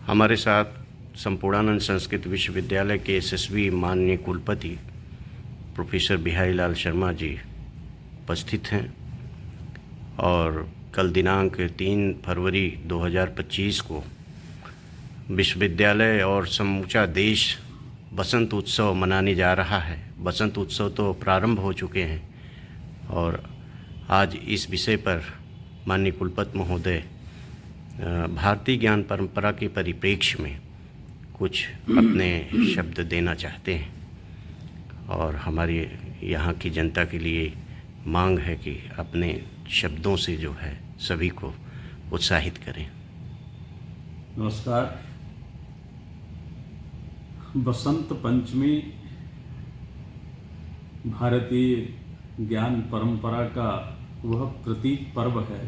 हमारे साथ संपूर्णानंद संस्कृत विश्वविद्यालय के यशस्वी माननीय कुलपति प्रोफेसर बिहारी लाल शर्मा जी उपस्थित हैं और कल दिनांक 3 फरवरी 2025 को विश्वविद्यालय और समूचा देश बसंत उत्सव मनाने जा रहा है। बसंत उत्सव तो प्रारंभ हो चुके हैं और आज इस विषय पर माननीय कुलपति महोदय भारतीय ज्ञान परंपरा के परिप्रेक्ष्य में कुछ अपने शब्द देना चाहते हैं और हमारी यहाँ की जनता के लिए मांग है कि अपने शब्दों से जो है सभी को उत्साहित करें। नमस्कार। बसंत पंचमी भारतीय ज्ञान परंपरा का वह प्रतीक पर्व है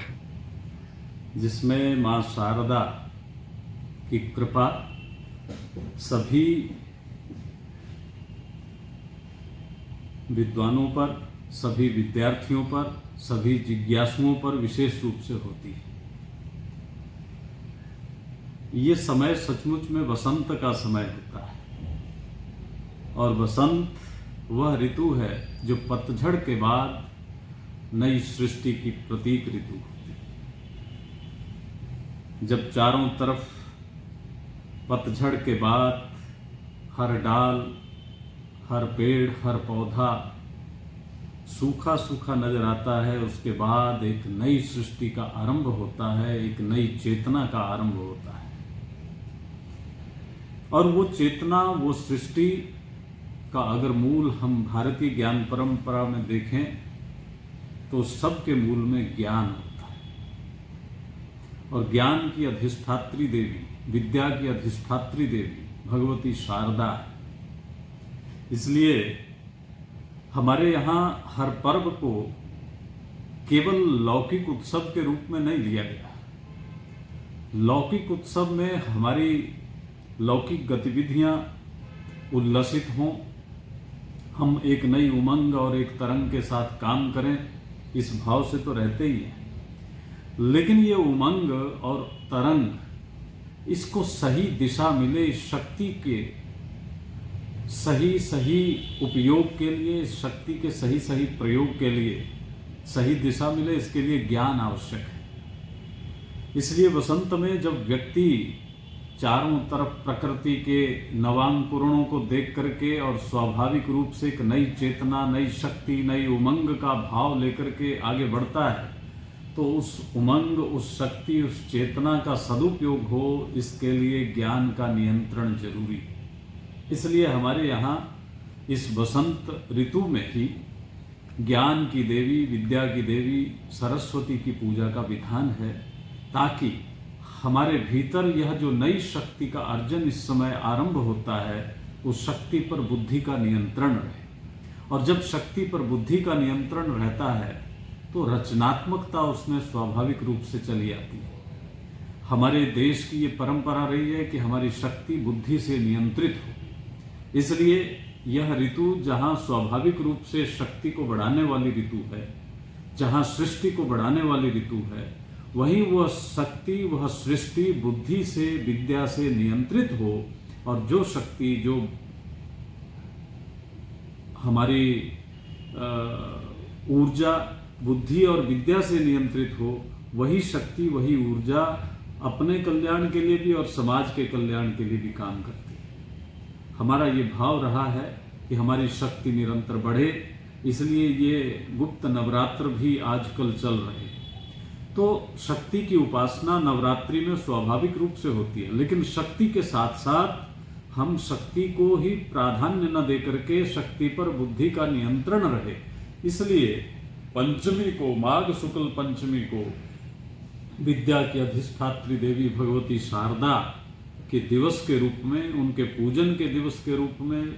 जिसमें माँ शारदा की कृपा सभी विद्वानों पर, सभी विद्यार्थियों पर, सभी जिज्ञासुओं पर विशेष रूप से होती है। ये समय सचमुच में बसंत का समय होता है और बसंत वह ऋतु है जो पतझड़ के बाद नई सृष्टि की प्रतीक ऋतु होती है। जब चारों तरफ पतझड़ के बाद हर डाल, हर पेड़, हर पौधा सूखा सूखा नजर आता है, उसके बाद एक नई सृष्टि का आरंभ होता है, एक नई चेतना का आरंभ होता है। और वो चेतना, वो सृष्टि का अगर मूल हम भारतीय ज्ञान परंपरा में देखें तो सबके मूल में ज्ञान होता है और ज्ञान की अधिष्ठात्री देवी, विद्या की अधिष्ठात्री देवी भगवती शारदा है। इसलिए हमारे यहाँ हर पर्व को केवल लौकिक उत्सव के रूप में नहीं लिया गया। लौकिक उत्सव में हमारी लौकिक गतिविधियाँ उल्लसित हों, हम एक नई उमंग और एक तरंग के साथ काम करें, इस भाव से तो रहते ही हैं। लेकिन ये उमंग और तरंग, इसको सही दिशा मिले, इस शक्ति के सही उपयोग के लिए, इस शक्ति के सही प्रयोग के लिए सही दिशा मिले, इसके लिए ज्ञान आवश्यक है। इसलिए बसंत में जब व्यक्ति चारों तरफ प्रकृति के नवांकुरणों को देख करके और स्वाभाविक रूप से एक नई चेतना, नई शक्ति, नई उमंग का भाव लेकर के आगे बढ़ता है, तो उस उमंग, उस शक्ति, उस चेतना का सदुपयोग हो, इसके लिए ज्ञान का नियंत्रण जरूरी है। इसलिए हमारे यहाँ इस बसंत ऋतु में ही ज्ञान की देवी, विद्या की देवी सरस्वती की पूजा का विधान है, ताकि हमारे भीतर यह जो नई शक्ति का अर्जन इस समय आरंभ होता है, उस शक्ति पर बुद्धि का नियंत्रण रहे। और जब शक्ति पर बुद्धि का नियंत्रण रहता है तो रचनात्मकता उसमें स्वाभाविक रूप से चली आती है। हमारे देश की ये परंपरा रही है कि हमारी शक्ति बुद्धि से नियंत्रित हो। इसलिए यह ऋतु जहाँ स्वाभाविक रूप से शक्ति को बढ़ाने वाली ऋतु है, जहाँ सृष्टि को बढ़ाने वाली ऋतु है, वहीं वह शक्ति, वह सृष्टि बुद्धि से, विद्या से नियंत्रित हो और जो शक्ति, जो हमारी ऊर्जा बुद्धि और विद्या से नियंत्रित हो, वही शक्ति, वही ऊर्जा अपने कल्याण के लिए भी और समाज के कल्याण के लिए भी काम करती है। हमारा ये भाव रहा है कि हमारी शक्ति निरंतर बढ़े, इसलिए ये गुप्त नवरात्र भी आजकल चल रहे हैं। तो शक्ति की उपासना नवरात्रि में स्वाभाविक रूप से होती है, लेकिन शक्ति के साथ साथ हम शक्ति को ही प्राधान्य न दे करके शक्ति पर बुद्धि का नियंत्रण रहे। इसलिए पंचमी को, माघ शुक्ल पंचमी को विद्या की अधिष्ठात्री देवी भगवती शारदा के दिवस के रूप में, उनके पूजन के दिवस के रूप में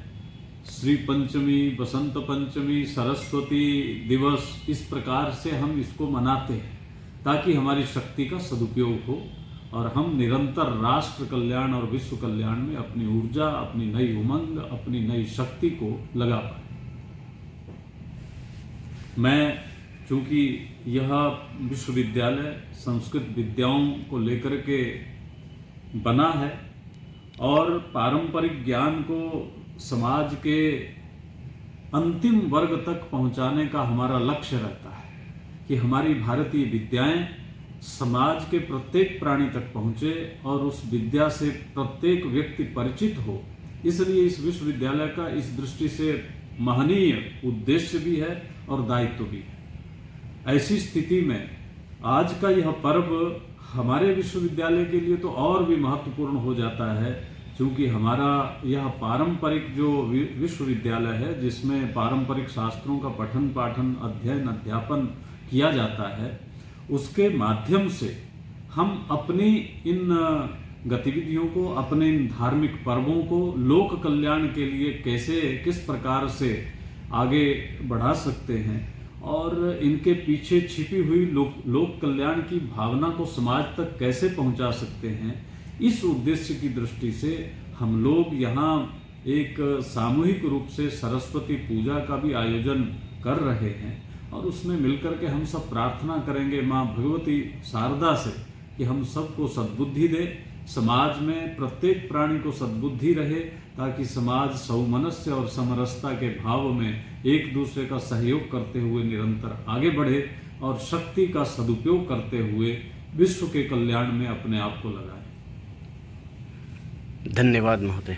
श्री पंचमी, बसंत पंचमी, सरस्वती दिवस, इस प्रकार से हम इसको मनाते हैं ताकि हमारी शक्ति का सदुपयोग हो और हम निरंतर राष्ट्र कल्याण और विश्व कल्याण में अपनी ऊर्जा, अपनी नई उमंग, अपनी नई शक्ति को लगा पाए। मैं, चूंकि यह विश्वविद्यालय संस्कृत विद्याओं को लेकर के बना है और पारंपरिक ज्ञान को समाज के अंतिम वर्ग तक पहुंचाने का हमारा लक्ष्य रहता है कि हमारी भारतीय विद्याएं समाज के प्रत्येक प्राणी तक पहुंचे और उस विद्या से प्रत्येक व्यक्ति परिचित हो। इसलिए इस विश्वविद्यालय का इस दृष्टि से महनीय उद्देश्य भी है और दायित्व भी है। ऐसी स्थिति में आज का यह पर्व हमारे विश्वविद्यालय के लिए तो और भी महत्वपूर्ण हो जाता है, क्योंकि हमारा यह पारंपरिक जो विश्वविद्यालय है जिसमें पारंपरिक शास्त्रों का पठन पाठन अध्ययन अध्यापन किया जाता है, उसके माध्यम से हम अपनी इन गतिविधियों को, अपने इन धार्मिक पर्वों को लोक कल्याण के लिए कैसे किस प्रकार से आगे बढ़ा सकते हैं और इनके पीछे छिपी हुई लोक कल्याण की भावना को समाज तक कैसे पहुंचा सकते हैं, इस उद्देश्य की दृष्टि से हम लोग यहाँ एक सामूहिक रूप से सरस्वती पूजा का भी आयोजन कर रहे हैं और उसमें मिलकर के हम सब प्रार्थना करेंगे माँ भगवती शारदा से कि हम सबको सद्बुद्धि दे, समाज में प्रत्येक प्राणी को सद्बुद्धि रहे, ताकि समाज सौमनस्य और समरसता के भाव में एक दूसरे का सहयोग करते हुए निरंतर आगे बढ़े और शक्ति का सदुपयोग करते हुए विश्व के कल्याण में अपने आप को लगाए। धन्यवाद महोदय।